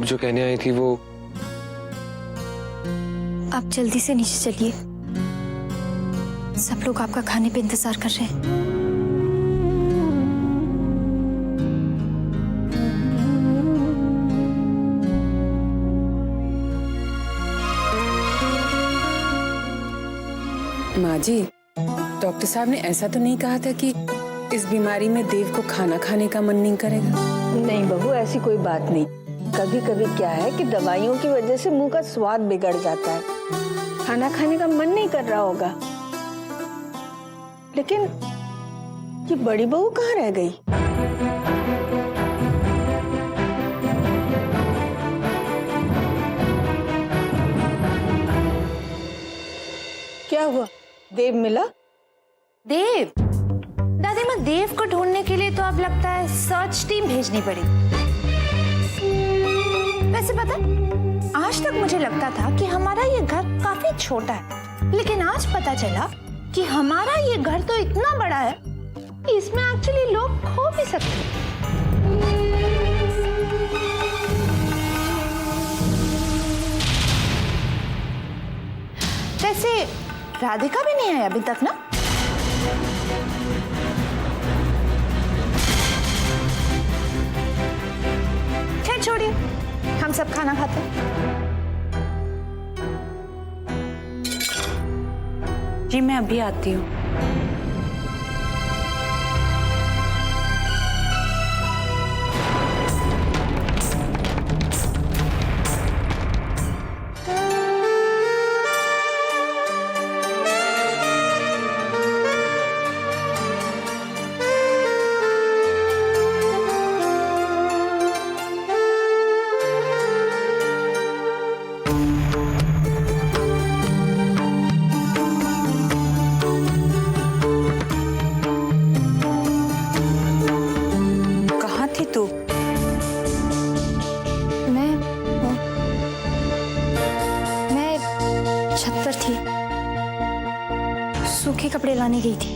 जो कहने आई थी वो। आप जल्दी से नीचे चलिए, सब लोग आपका खाने पे इंतजार कर रहे हैं। माँ जी, डॉक्टर साहब ने ऐसा तो नहीं कहा था कि इस बीमारी में देव को खाना खाने का मन नहीं करेगा? नहीं बहू, ऐसी कोई बात नहीं। कभी कभी क्या है कि दवाइयों की वजह से मुंह का स्वाद बिगड़ जाता है, खाना खाने का मन नहीं कर रहा होगा। लेकिन ये बड़ी बहू कहाँ रह गई? क्या हुआ? देव मिला? देव? दादी माँ, देव को ढूंढने के लिए तो अब लगता है सर्च टीम भेजनी पड़ी। वैसे पता, आज तक मुझे लगता था कि हमारा ये घर काफी छोटा है, लेकिन आज पता चला कि हमारा ये घर तो इतना बड़ा है कि इसमें एक्चुअली लोग खो भी सकते हैं। वैसे राधिका भी नहीं आई अभी तक ना? खैर छोड़िए, हम सब खाना खाते हैं। जी मैं अभी आती हूँ। मैं छत पर थी, सूखे कपड़े लाने गई थी।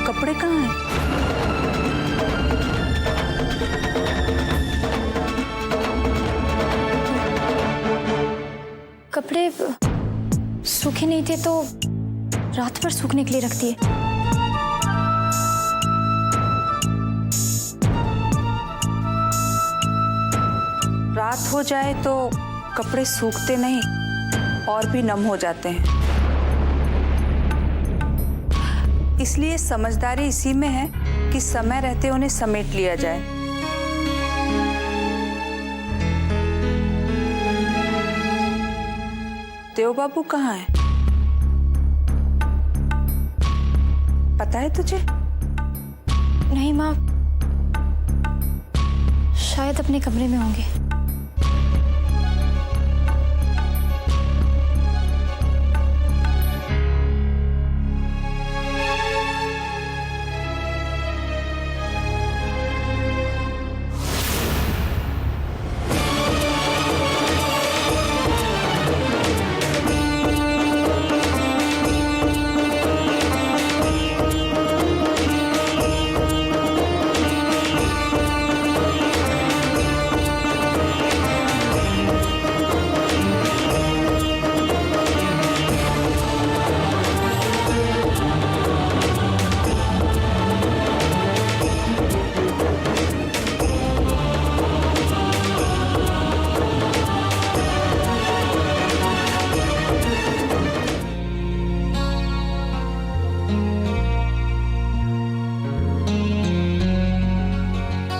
कपड़े कहाँ हैं? कपड़े सूखे नहीं थे तो रात भर सूखने के लिए रख दिए। रात हो जाए तो कपड़े सूखते नहीं और भी नम हो जाते हैं, इसलिए समझदारी इसी में है कि समय रहते उन्हें समेट लिया जाए। देव बाबू कहाँ है? पता है तुझे? नहीं माँ, शायद अपने कमरे में होंगे।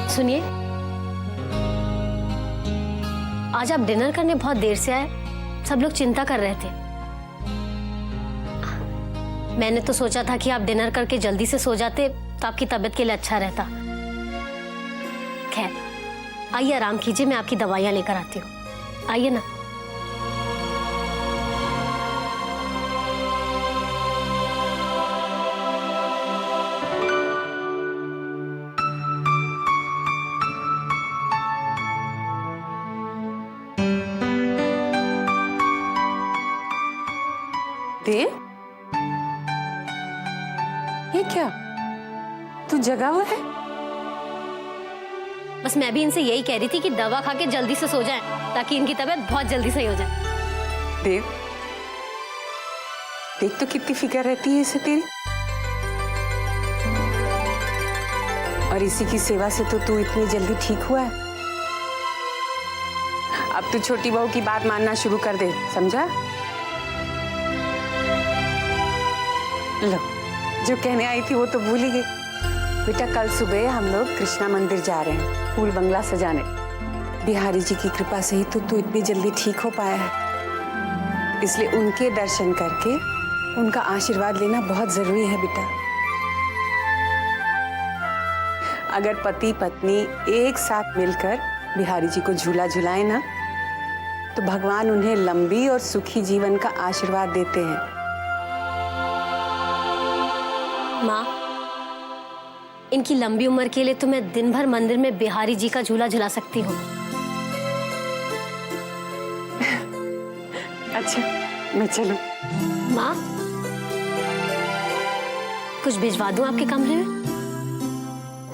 सुनिए, आज आप डिनर करने बहुत देर से आए, सब लोग चिंता कर रहे थे। मैंने तो सोचा था कि आप डिनर करके जल्दी से सो जाते तो आपकी तबीयत के लिए अच्छा रहता। खैर, आइए आराम कीजिए, मैं आपकी दवाइयाँ लेकर आती हूँ। आइए ना। देव, ये क्या? तू जगा हुआ है? बस मैं भी इनसे यही कह रही थी कि दवा खा के जल्दी से सो जाएं, ताकि इनकी तबीयत बहुत जल्दी सही हो जाए। देव, देख तो कितनी फिक्र रहती है इसे तेरी। और इसी की सेवा से तो तू इतनी जल्दी ठीक हुआ है। अब तू छोटी बहू की बात मानना शुरू कर दे, समझा? लो, जो कहने आई थी वो तो भूल ही गई। बेटा, कल सुबह हम लोग कृष्णा मंदिर जा रहे हैं फूल बंगला सजाने। बिहारी जी की कृपा से ही तो तू इतनी जल्दी ठीक हो पाया है, इसलिए उनके दर्शन करके उनका आशीर्वाद लेना बहुत जरूरी है बेटा। अगर पति पत्नी एक साथ मिलकर बिहारी जी को झूला झुलाए ना, तो भगवान उन्हें लंबी और सुखी जीवन का आशीर्वाद देते हैं। माँ, इनकी लंबी उम्र के लिए तो मैं दिन भर मंदिर में बिहारी जी का झूला झुला सकती हूँ। अच्छा, मैं चलूं? माँ, कुछ भिजवा दूं आपके कमरे में?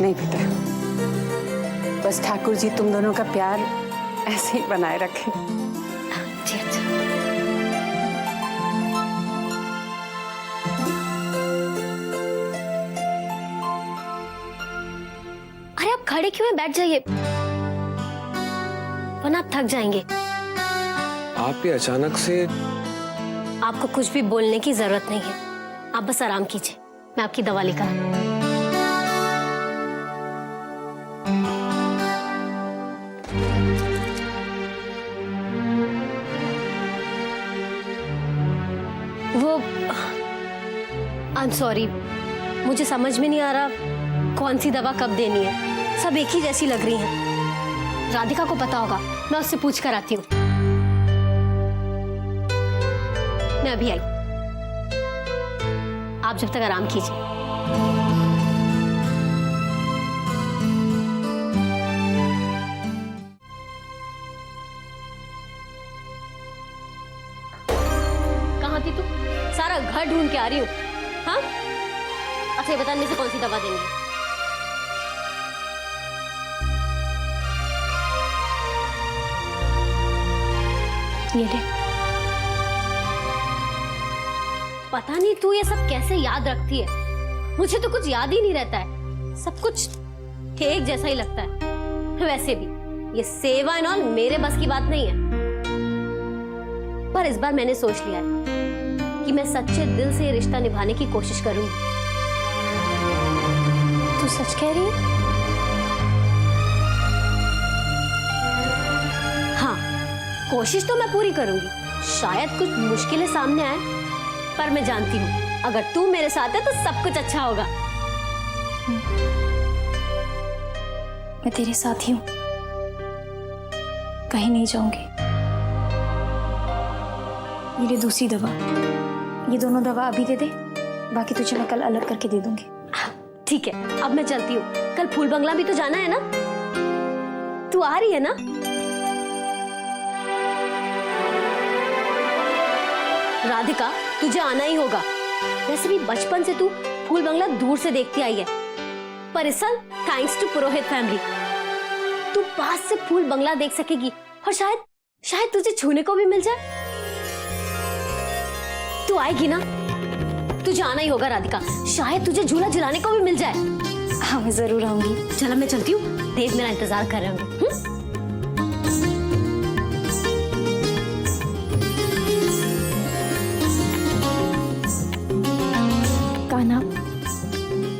नहीं बेटा, बस ठाकुर जी तुम दोनों का प्यार ऐसे ही बनाए रखें। जी अच्छा। अरे आप खड़े क्यों हैं? बैठ जाइए, वरना आप थक जाएंगे। आप ये अचानक से? आपको कुछ भी बोलने की जरूरत नहीं है, आप बस आराम कीजिए, मैं आपकी दवा लेकर आऊं। वो आई एम सॉरी, मुझे समझ में नहीं आ रहा कौन सी दवा कब देनी है। सब एक ही जैसी लग रही हैं। राधिका को पता होगा, मैं उससे पूछ कर आती हूँ। मैं अभी आई, आप जब तक आराम कीजिए। कहाँ थी तू? सारा घर ढूंढ के आ रही हूँ। हाँ, अच्छा ये बताने से कौन सी दवा देंगे? ये ले। पता नहीं तू ये सब कैसे याद रखती है, मुझे तो कुछ याद ही नहीं रहता है, सब कुछ एक जैसा ही लगता है। वैसे भी ये सेवा एंड ऑल मेरे बस की बात नहीं है, पर इस बार मैंने सोच लिया है कि मैं सच्चे दिल से ये रिश्ता निभाने की कोशिश करूंगी। तू सच कह रही है? हाँ, कोशिश तो मैं पूरी करूंगी। शायद कुछ मुश्किलें सामने आए, पर मैं जानती हूँ अगर तू मेरे साथ है तो सब कुछ अच्छा होगा। मैं तेरे साथ ही हूँ, कहीं नहीं जाऊंगी। ये ले दूसरी दवा, ये दोनों दवा अभी दे दे, बाकी तुझे मैं कल अलग करके दे दूंगी। ठीक है, अब मैं चलती हूँ। कल फूल बंगला भी तो जाना है ना? तू आ रही है ना? राधिका, तुझे आना ही होगा। वैसे भी बचपन से तू फूल बंगला दूर से देखती आई है, पर इस साल थैंक्स टू पुरोहित फैमिली तू पास से फूल बंगला देख सकेगी, और शायद तुझे छूने को भी मिल जाए। तू आएगी ना? तुझे आना ही होगा राधिका, शायद तुझे झूला झुलाने को भी मिल जाए। हाँ, मैं जरूर आऊंगी। चलो मैं चलती हूँ, देव मेरा इंतजार कर रहे होंगे। कान्हा,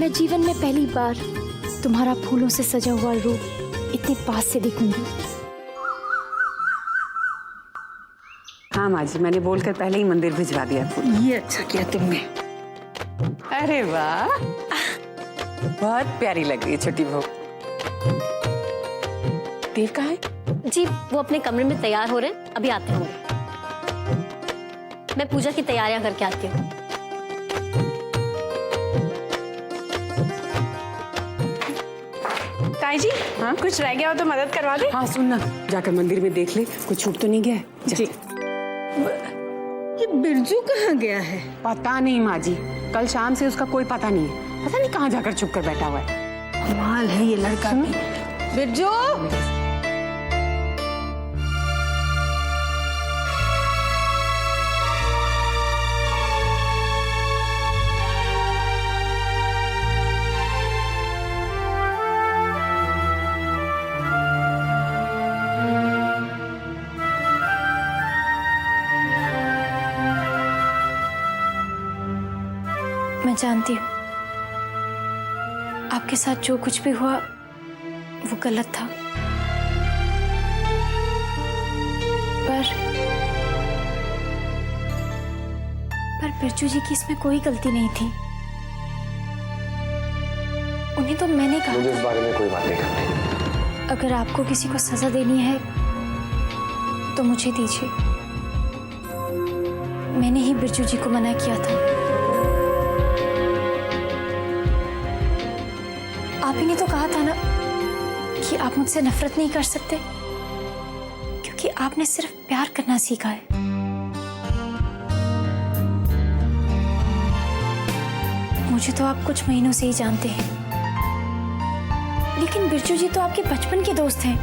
मैं जीवन में पहली बार तुम्हारा फूलों से सजा हुआ रूप इतने पास से देखूंगी। हाँ माँ जी, मैंने बोलकर पहले ही मंदिर भिजवा दिया फूल। ये अच्छा किया तुमने। अरे वाह, बहुत प्यारी लग रही है छोटी बहू। देव कहाँ है? जी, वो अपने कमरे में तैयार हो रहे हैं, अभी आते होंगे। मैं पूजा की तैयारियां करके आती हूँ। ताई जी, हाँ कुछ रह गया हो तो मदद करवा दे। हाँ सुन ना, जाकर मंदिर में देख ले, कुछ छूट तो नहीं गया है? जी। ये बिरजू कहाँ गया है? पता नहीं माँ जी, कल शाम से उसका कोई पता नहीं है। पता नहीं कहाँ जाकर छुप कर बैठा हुआ है। कमाल है ये लड़का भी। बिरजू, मैं जानती हूँ आपके साथ जो कुछ भी हुआ वो गलत था, पर बिरजू जी की इसमें कोई गलती नहीं थी। उन्हें तो मैंने कहा मुझे इस था, बारे में कोई बात नहीं करनी। अगर आपको किसी को सजा देनी है तो मुझे दीजिए। मैंने ही बिरजू जी को मना किया था। आप ही ने तो कहा था ना कि आप मुझसे नफरत नहीं कर सकते, क्योंकि आपने सिर्फ प्यार करना सीखा है। मुझे तो आप कुछ महीनों से ही जानते हैं, लेकिन बिरजू जी तो आपके बचपन के दोस्त हैं।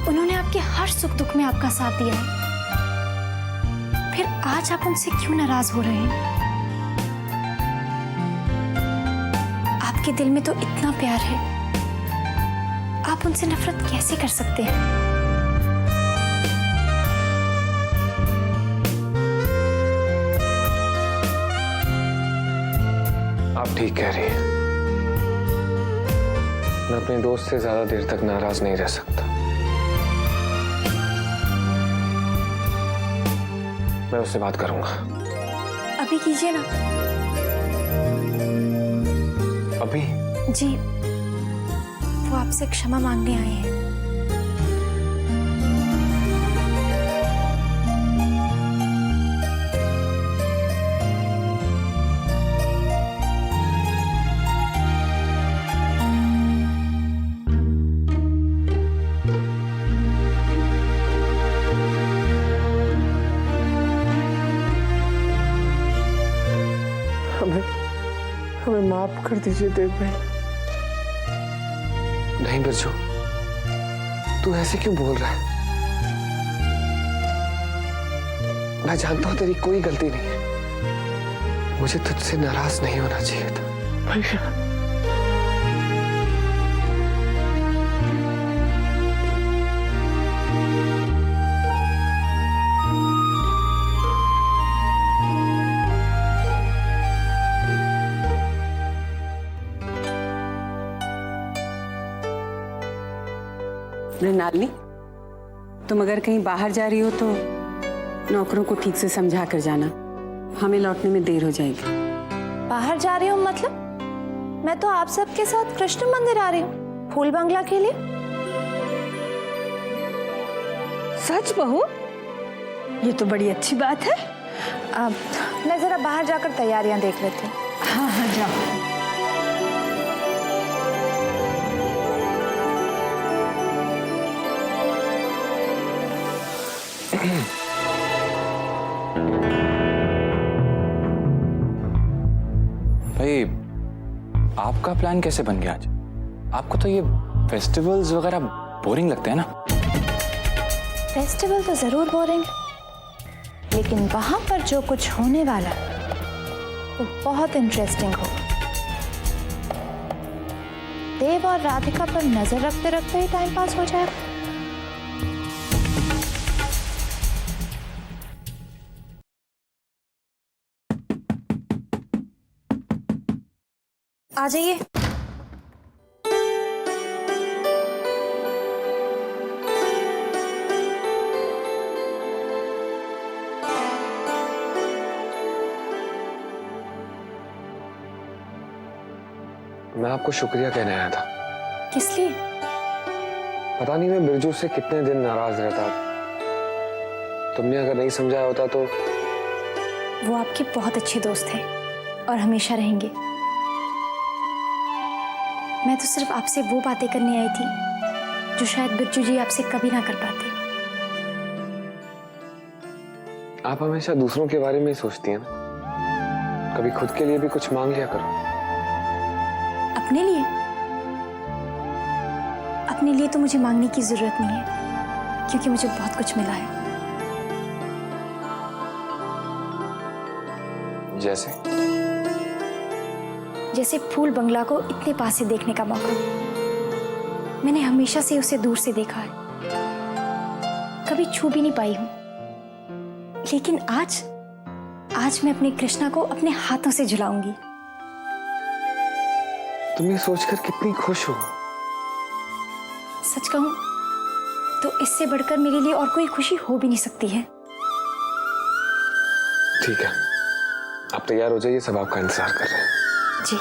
उन्होंने आपके हर सुख दुख में आपका साथ दिया है। फिर आज आप उनसे क्यों नाराज हो रहे हैं? आपके दिल में तो इतना प्यार है, आप उनसे नफरत कैसे कर सकते हैं? आप ठीक कह रही हैं। मैं अपने दोस्त से ज्यादा देर तक नाराज नहीं रह सकता। मैं उससे बात करूंगा। अभी कीजिए ना। अभी? जी, वो आपसे क्षमा मांगने आए हैं। हमें माफ कर दीजिए देव भाई। नहीं बिरजू, तू ऐसे क्यों बोल रहा है? मैं जानता हूं तेरी कोई गलती नहीं है। मुझे तुझसे नाराज नहीं होना चाहिए था। भैया, मृणालिनी, तुम अगर कहीं बाहर जा रही हो तो नौकरों को ठीक से समझा कर जाना, हमें लौटने में देर हो जाएगी। बाहर जा रही हूँ मतलब? मैं तो आप सबके साथ कृष्ण मंदिर आ रही हूँ, फूल बंगला के लिए। सच बहू, ये तो बड़ी अच्छी बात है। अब मैं जरा बाहर जाकर तैयारियां देख लेती हूँ। हाँ हाँ, जाओ। भाई, आपका प्लान कैसे बन गया आज? आपको तो ये फेस्टिवल्स वगैरह बोरिंग लगते हैं ना? फेस्टिवल तो जरूर बोरेंगे, लेकिन वहां पर जो कुछ होने वाला है वो बहुत इंटरेस्टिंग होगा। देव और राधिका पर नजर रखते रखते ही टाइम पास हो जाएगा। आ जाइए। मैं आपको शुक्रिया कहने आया था। किस लिए? पता नहीं मैं बिरजू से कितने दिन नाराज रहता। तुमने अगर नहीं समझाया होता तो। वो आपके बहुत अच्छे दोस्त हैं और हमेशा रहेंगे। मैं तो सिर्फ आपसे वो बातें करने आई थी जो शायद बिरजू जी आपसे कभी ना कर पाते। आप हमेशा दूसरों के बारे में ही सोचती हैं ना। कभी खुद के लिए भी कुछ मांग लिया करो। अपने लिए? अपने लिए तो मुझे मांगने की जरूरत नहीं है, क्योंकि मुझे बहुत कुछ मिला है। जैसे फूल बंगला को इतने पास से देखने का मौका। मैंने हमेशा से उसे दूर से देखा है, कभी छू भी नहीं पाई हूं, लेकिन आज मैं अपने कृष्णा को अपने हाथों से झुलाऊंगी। तुम ये सोचकर कितनी खुश हो? सच कहूं तो इससे बढ़कर मेरे लिए और कोई खुशी हो भी नहीं सकती है। ठीक है, आप तैयार हो जाइए, सब आपका इंतजार कर रहे हैं। जी।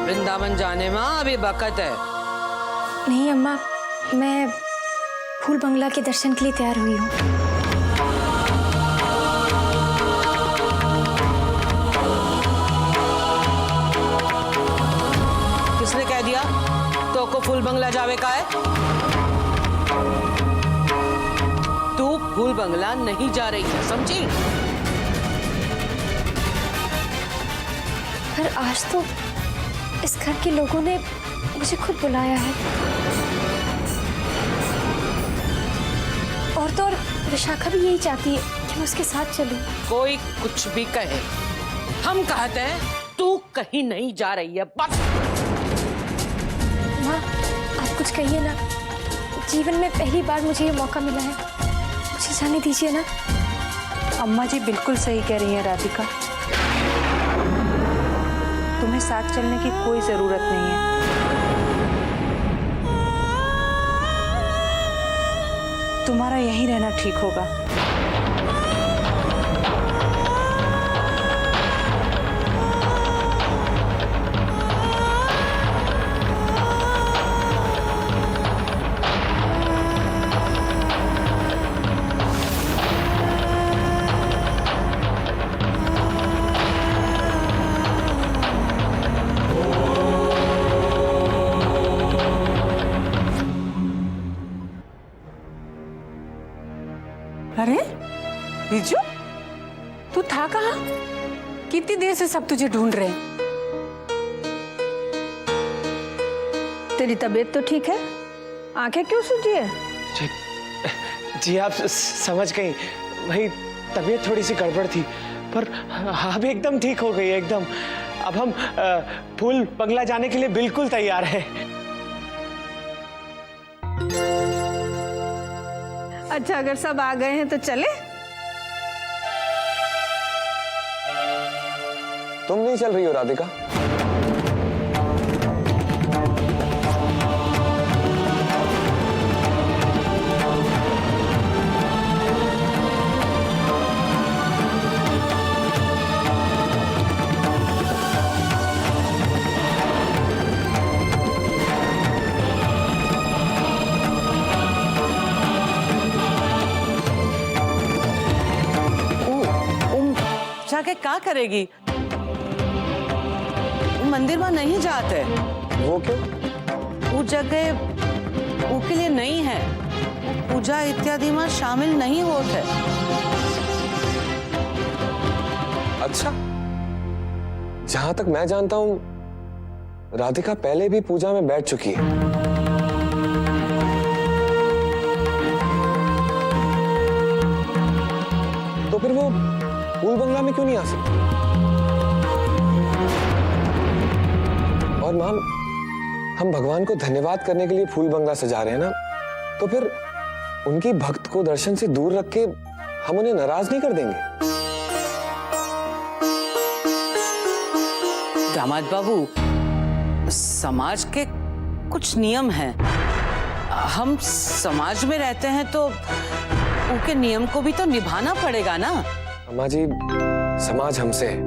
वृंदावन जाने में अभी वक्त है। नहीं अम्मा, मैं फूल बंगला के दर्शन के लिए तैयार हुई हूँ। किसने कह दिया तो को फूल बंगला जावे का है? तू फूल बंगला नहीं जा रही है, समझी? पर आज तो इस घर के लोगों ने मुझे खुद बुलाया है, और तो और विशाखा भी यही चाहती है कि मैं उसके साथ चलूं। कोई कुछ भी कहे, हम कहते हैं तू कहीं नहीं जा रही है, बस। माँ, आप कुछ कहिए ना, जीवन में पहली बार मुझे ये मौका मिला है, मुझे जाने दीजिए ना। अम्मा जी बिल्कुल सही कह रही हैं राधिका, तुम्हें साथ चलने की कोई जरूरत नहीं है। तुम्हारा यहीं रहना ठीक होगा। अरे रिजू, तू था कहाँ? कितनी देर से सब तुझे ढूंढ रहे हैं। तेरी तबीयत तो ठीक है? आंखें क्यों सूजी है? जी आप समझ गई, वही तबीयत थोड़ी सी गड़बड़ थी, पर अब एकदम ठीक हो गई एकदम। अब हम फूल बंगला जाने के लिए बिल्कुल तैयार हैं। अच्छा, अगर सब आ गए हैं तो चले। तुम नहीं चल रही हो राधिका? जाके क्या करेगी? मंदिर में नहीं जाते। वो क्यों? वो जगह वो के लिए नहीं है, पूजा इत्यादि में शामिल नहीं होते। अच्छा, जहां तक मैं जानता हूं राधिका पहले भी पूजा में बैठ चुकी है। तो फिर वो फूल बंगला में क्यों नहीं आ सकती? और मैम, हम भगवान को धन्यवाद करने के लिए फूल बंगला सजा रहे हैं ना, तो फिर उनकी भक्त को दर्शन से दूर रख के हम उन्हें नाराज नहीं कर देंगे। दामाद बाबू, समाज के कुछ नियम हैं। हम समाज में रहते हैं तो उनके नियम को भी तो निभाना पड़ेगा ना। अम्मा जी, समाज हमसे है,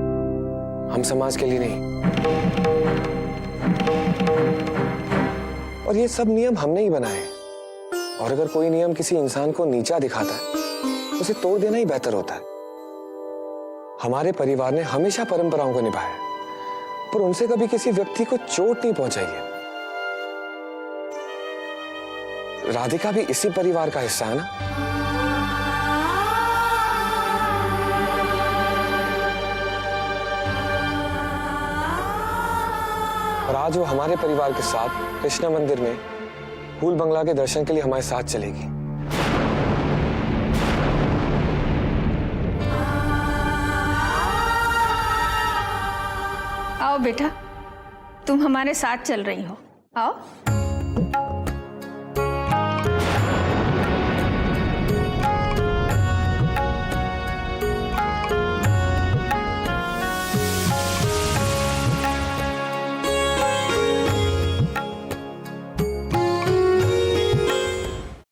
हम समाज के लिए नहीं। और ये सब नियम हमने ही बनाए। और अगर कोई नियम किसी इंसान को नीचा दिखाता है, उसे तोड़ देना ही बेहतर होता है। हमारे परिवार ने हमेशा परंपराओं को निभाया, पर उनसे कभी किसी व्यक्ति को चोट नहीं पहुंचाई है। राधिका भी इसी परिवार का हिस्सा है ना। और आज वो हमारे परिवार के साथ कृष्णा मंदिर में फूल बंगला के दर्शन के लिए हमारे साथ चलेगी। आओ बेटा, तुम हमारे साथ चल रही हो, आओ।